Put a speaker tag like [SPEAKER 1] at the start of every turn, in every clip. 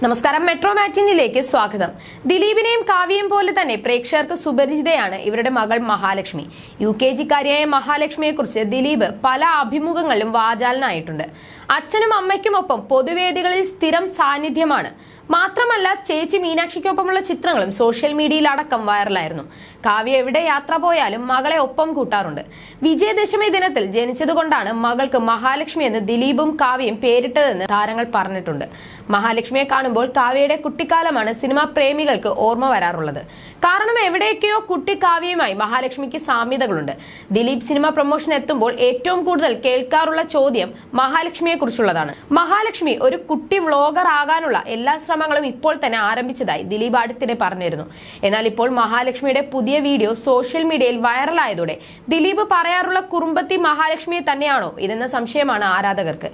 [SPEAKER 1] നമസ്കാരം, മെട്രോ മാറ്റിനിലേക്ക് സ്വാഗതം. ദിലീപിനെയും കാവ്യയും പോലെ തന്നെ പ്രേക്ഷകർക്ക് സുപരിചിതയാണ് ഇവരുടെ മകൾ മഹാലക്ഷ്മി. UKG-കാരിയായ മഹാലക്ഷ്മിയെക്കുറിച്ച് ദിലീപ് പല അഭിമുഖങ്ങളിലും വാചാലനായിട്ടുണ്ട്. അച്ഛനും അമ്മയ്ക്കുമൊപ്പം പൊതുവേദികളിൽ സ്ഥിരം സാന്നിധ്യമാണ്. മാത്രമല്ല, ചേച്ചി മീനാക്ഷിക്കൊപ്പമുള്ള ചിത്രങ്ങളും സോഷ്യൽ മീഡിയയിൽ അടക്കം വൈറലായിരുന്നു. കാവ്യ എവിടെ യാത്ര പോയാലും മകളെ ഒപ്പം കൂട്ടാറുണ്ട്. വിജയദശമി ദിനത്തിൽ ജനിച്ചതുകൊണ്ടാണ് മകൾക്ക് മഹാലക്ഷ്മി എന്ന് ദിലീപും കാവ്യയും പേരിട്ടതെന്ന് താരങ്ങൾ പറഞ്ഞിട്ടുണ്ട്. മഹാലക്ഷ്മിയെ കാണുമ്പോൾ കാവ്യയുടെ കുട്ടിക്കാലമാണ് സിനിമാ പ്രേമികൾക്ക് ഓർമ്മ വരാറുള്ളത്. കാരണം എവിടെയൊക്കെയോ കുട്ടി കാവ്യയുമായി മഹാലക്ഷ്മിക്ക് സാമ്യതകളുണ്ട്. ദിലീപ് സിനിമ പ്രൊമോഷൻ എത്തുമ്പോൾ ഏറ്റവും കൂടുതൽ കേൾക്കാറുള്ള ചോദ്യം മഹാലക്ഷ്മിയെ കുറിച്ചുള്ളതാണ്. മഹാലക്ഷ്മി ഒരു കുട്ടി വ്ളോഗർ ആകാനുള്ള എല്ലാ ശ്രമങ്ങളും ഇപ്പോൾ തന്നെ ആരംഭിച്ചതായി ദിലീപ് അടുത്തിടെ പറഞ്ഞിരുന്നു. എന്നാൽ ഇപ്പോൾ മഹാലക്ഷ്മിയുടെ പുതിയ വീഡിയോ സോഷ്യൽ മീഡിയയിൽ വൈറലായതോടെ ദിലീപ് പറയാറുള്ള കുറുമ്പത്തി മഹാലക്ഷ്മിയെ തന്നെയാണോ ഇതെന്ന സംശയമാണ് ആരാധകർക്ക്.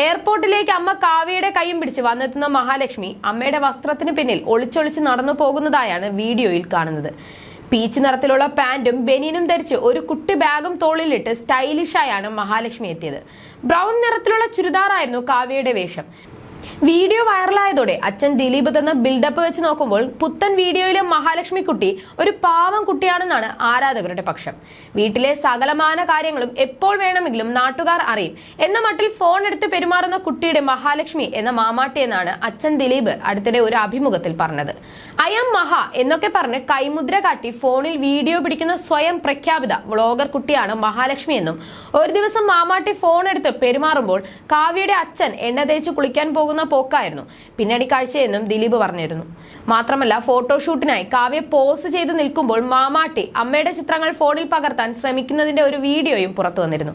[SPEAKER 1] എയർപോർട്ടിലേക്ക് അമ്മ കാവ്യയുടെ കൈയും പിടിച്ച് വന്നെത്തുന്ന മഹാലക്ഷ്മി അമ്മയുടെ വസ്ത്രത്തിന് പിന്നിൽ ഒളിച്ചൊളിച്ച് നടന്നു പോകുന്നതായാണ് വീഡിയോയിൽ കാണുന്നത്. പീച്ച് നിറത്തിലുള്ള പാന്റും ബനിയനും ധരിച്ച് ഒരു കുട്ടി ബാഗും തോളിലിട്ട് സ്റ്റൈലിഷായാണ് മഹാലക്ഷ്മി എത്തിയത്. ബ്രൗൺ നിറത്തിലുള്ള ചുരിദാറായിരുന്നു കാവ്യയുടെ വേഷം. വീഡിയോ വൈറലായതോടെ അച്ഛൻ ദിലീപ് തന്ന ബിൽഡപ്പ് വെച്ച് നോക്കുമ്പോൾ പുത്തൻ വീഡിയോയിലെ മഹാലക്ഷ്മി കുട്ടി ഒരു പാവം കുട്ടിയാണെന്നാണ് ആരാധകരുടെ പക്ഷം. വീട്ടിലെ സകലമാന കാര്യങ്ങളും എപ്പോൾ വേണമെങ്കിലും നാട്ടുകാർ അറിയും എന്ന മട്ടിൽ ഫോൺ എടുത്ത് പെരുമാറുന്ന കുട്ടിയുടെ മഹാലക്ഷ്മി എന്ന മാമാട്ടി എന്നാണ് അച്ഛൻ ദിലീപ് അടുത്തിടെ ഒരു അഭിമുഖത്തിൽ പറഞ്ഞത്. ഐ ആം മഹ എന്നൊക്കെ പറഞ്ഞ് കൈമുദ്ര കാട്ടി ഫോണിൽ വീഡിയോ പിടിക്കുന്ന സ്വയം പ്രഖ്യാപിത വ്ളോഗർ കുട്ടിയാണ് മഹാലക്ഷ്മി എന്നും ഒരു ദിവസം മാമാട്ടി ഫോൺ എടുത്ത് പെരുമാറുമ്പോൾ കാവ്യയുടെ അച്ഛൻ എണ്ണ തേച്ച് കുളിക്കാൻ പോകുന്ന പോക്കായിരുന്നു പിന്നണി കാഴ്ചയെന്നും ദിലീപ് പറഞ്ഞിരുന്നു. മാത്രമല്ല, ഫോട്ടോഷൂട്ടിനായി കാവ്യ പോസ് ചെയ്ത് നിൽക്കുമ്പോൾ മാമാട്ടി അമ്മയുടെ ചിത്രങ്ങൾ ഫോണിൽ പകർത്താൻ ശ്രമിക്കുന്നതിന്റെ ഒരു വീഡിയോയും പുറത്തു വന്നിരുന്നു.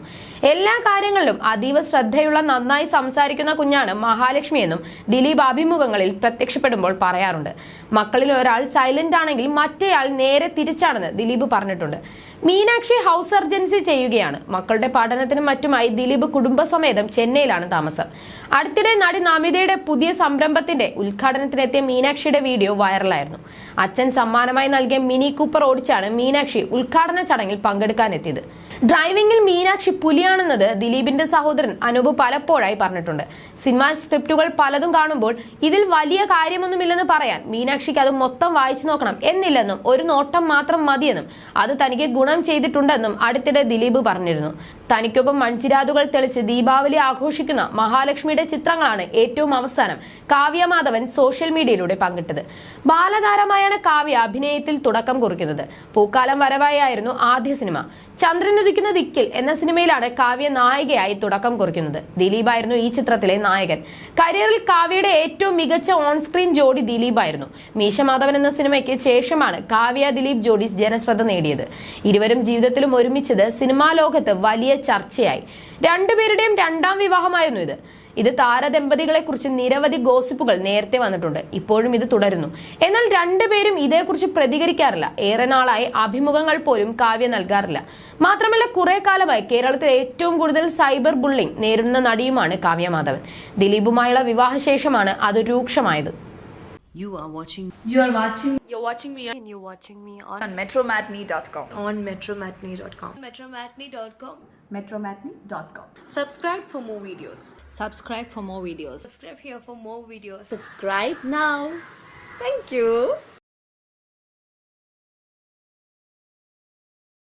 [SPEAKER 1] എല്ലാ കാര്യങ്ങളിലും അതീവ ശ്രദ്ധയുള്ള നന്നായി സംസാരിക്കുന്ന കുഞ്ഞാണ് മഹാലക്ഷ്മി എന്നും ദിലീപ് അഭിമുഖങ്ങളിൽ പ്രത്യക്ഷപ്പെടുമ്പോൾ പറയാറുണ്ട്. മക്കളിൽ ഒരാൾ സൈലന്റ് ആണെങ്കിൽ മറ്റേയാൾ നേരെ തിരിച്ചാണെന്ന് ദിലീപ് പറഞ്ഞിട്ടുണ്ട്. മീനാക്ഷി ഹൗസ് സർജൻസി ചെയ്യുകയാണ്. മക്കളുടെ പഠനത്തിനും മറ്റുമായി ദിലീപ് കുടുംബസമേതം ചെന്നൈയിലാണ് താമസം. അടുത്തിടെ നടി നമിതയുടെ പുതിയ സംരംഭത്തിന്റെ ഉദ്ഘാടനത്തിനെത്തിയ മീനാക്ഷിയുടെ വീഡിയോ വൈറലായിരുന്നു. അച്ഛൻ സമ്മാനമായി നൽകിയ മിനി കൂപ്പർ ഓടിച്ചാണ് മീനാക്ഷി ഉദ്ഘാടന ചടങ്ങിൽ പങ്കെടുക്കാനെത്തിയത്. ഡ്രൈവിംഗിൽ മീനാക്ഷി പുലിയാണെന്നത് ദിലീപിന്റെ സഹോദരൻ അനൂപ് പലപ്പോഴായി പറഞ്ഞിട്ടുണ്ട്. സിനിമാ സ്ക്രിപ്റ്റുകൾ പലതും കാണുമ്പോൾ ഇതിൽ വലിയ കാര്യമൊന്നുമില്ലെന്ന് പറയാൻ മീനാക്ഷിക്ക് അത് മൊത്തം വായിച്ചു നോക്കണം എന്നില്ലെന്നും ഒരു നോട്ടം മാത്രം മതിയെന്നും അത് തനിക്ക് ഗുണം ചെയ്തിട്ടുണ്ടെന്നും അടുത്തിടെ ദിലീപ് പറഞ്ഞിരുന്നു. തനിക്കൊപ്പം മൺചിരാതുകൾ തെളിച്ച് ദീപാവലി ആഘോഷിക്കുന്ന മഹാലക്ഷ്മിയുടെ ചിത്രങ്ങളാണ് ഏറ്റവും അവസാനം കാവ്യ മാധവൻ സോഷ്യൽ മീഡിയയിലൂടെ പങ്കിട്ടത്. ബാലതാരമായാണ് കാവ്യ അഭിനയത്തിൽ തുടക്കം കുറിക്കുന്നത്. പൂക്കാലം വരവായായിരുന്നു ആദ്യ സിനിമ. ചന്ദ്രനുദിക്കുന്ന ദിക്കിൽ എന്ന സിനിമയിലാണ് കാവ്യ നായികയായി തുടക്കം കുറിക്കുന്നത്. ദിലീപായിരുന്നു ഈ ചിത്രത്തിലെ നായകൻ. കരിയറിൽ കാവ്യയുടെ ഏറ്റവും മികച്ച ഓൺ സ്ക്രീൻ ജോഡി ദിലീപായിരുന്നു. മീശ മാധവൻ എന്ന സിനിമയ്ക്ക് ശേഷമാണ് കാവ്യ ദിലീപ് ജോഡി ജനശ്രദ്ധ നേടിയത്. ഇരുവരും ജീവിതത്തിലും ഒരുമിച്ചത് സിനിമാ ലോകത്ത് വലിയ ചർച്ചയായി. രണ്ടുപേരുടെയും രണ്ടാം വിവാഹമായിരുന്നു ഇത് താരദമ്പതികളെ കുറിച്ച് നിരവധി ഗോസിപ്പുകൾ നേരത്തെ വന്നിട്ടുണ്ട്. ഇപ്പോഴും ഇത് തുടരുന്നു. എന്നാൽ രണ്ടുപേരും ഇതേക്കുറിച്ച് പ്രതികരിക്കാറില്ല. ഏറെ നാളായി അഭിമുഖങ്ങൾ പോലും കാവ്യ നൽകാറില്ല. മാത്രമല്ല, കുറെ കാലമായി കേരളത്തിൽ ഏറ്റവും കൂടുതൽ സൈബർ ബുള്ളിംഗ് നേരിടുന്ന നടിയുമാണ് കാവ്യ മാധവൻ. ദിലീപുമായുള്ള വിവാഹശേഷമാണ് അത് രൂക്ഷമായത്.
[SPEAKER 2] You're watching me on
[SPEAKER 3] metromatney.com.
[SPEAKER 2] metromatney.com.
[SPEAKER 3] metromatney.com.
[SPEAKER 2] Subscribe for more videos.
[SPEAKER 3] Subscribe for more videos.
[SPEAKER 2] Subscribe here for more videos.
[SPEAKER 3] Subscribe now. Thank you.